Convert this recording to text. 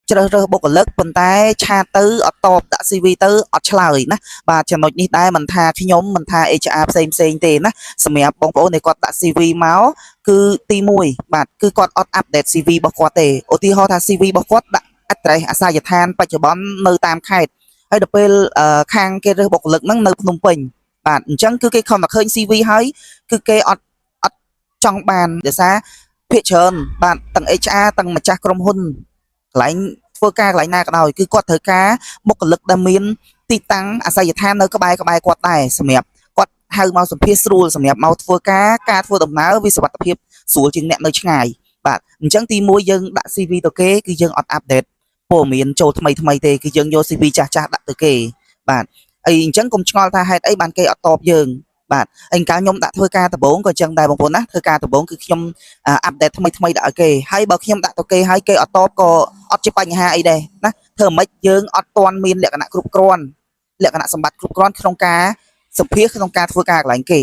ជ្រើសរើសបុគ្គលិកប៉ុន្តែឆាតទៅអត់តបដាក់ CV ទៅអត់ឆ្លើយណាបាទចំណុចនេះដែរមិនថាខ្ញុំមិនថា HR ផ្សេងទេណាសម្រាប់បងប្អូនដែលគាត់ដាក់ CV មកគឺទី1បាទគឺគាត់អត់អាប់ដេត CV របស់គាត់ទេឧទាហរណ៍ថា CV របស់គាត់ដាក់ address អាសយដ្ឋានបច្ចុប្បន្ននៅតាមខេត្តហើយដល់ពេលខាងគេរើសបុគ្គលិកហ្នឹងនៅភ្នំពេញបាទអញ្ចឹងគឺគេខំតែឃើញ CV ហើយគឺគេអត់ចង់បានដោយសារភាគច្រើនបាទទាំង HR ទាំងម្ចាស់ក្រុមហ៊ុនកន្លែងធ្វើការកន្លែងណាក៏ដោយគឺគាត់ត្រូវការបុគ្គលិកដែលមានទីតាំងអាសយដ្ឋាននៅក្បែរគាត់ដែរសម្រាប់គាត់ហៅមកសម្ភាសស្រួលសម្រាប់មកធ្វើការធ្វើដំណើរវាសុវត្ថិភាពស្រួលជាងអ្នកនៅឆ្ងាយបាទអញ្ចឹងទី1យើងដាក់ CV ទៅគេគឺយើងអត់អាប់ដេតព័ត៌មានចូលថ្មីទេគឺយើងយក CV ចាស់ដាក់ទៅគេបាទអីអញ្ចឹងកុំឆ្ងល់ថាហេតុអីបានគេអត់តបយើងបាទហើយកាលខ្ញុំដាក់ធ្វើការដំបូងក៏អញ្ចឹងដែរបងប្អូនណាធ្វើការដំបូងគឺខ្ញុំអាប់ដេតថ្មីដាក់ឲ្យគេហើយបើខ្ញុំដាក់ទៅគេហើយគេអត់តបក៏អត់ជាបញ្ហាអីដែរណាធ្វើម៉េចយើងអត់ទាន់មានលក្ខណៈគ្រប់គ្រាន់លក្ខណៈសម្បត្តិគ្រប់គ្រាន់ក្នុងការសម្ភាសក្នុងការធ្វើការកន្លែងគេ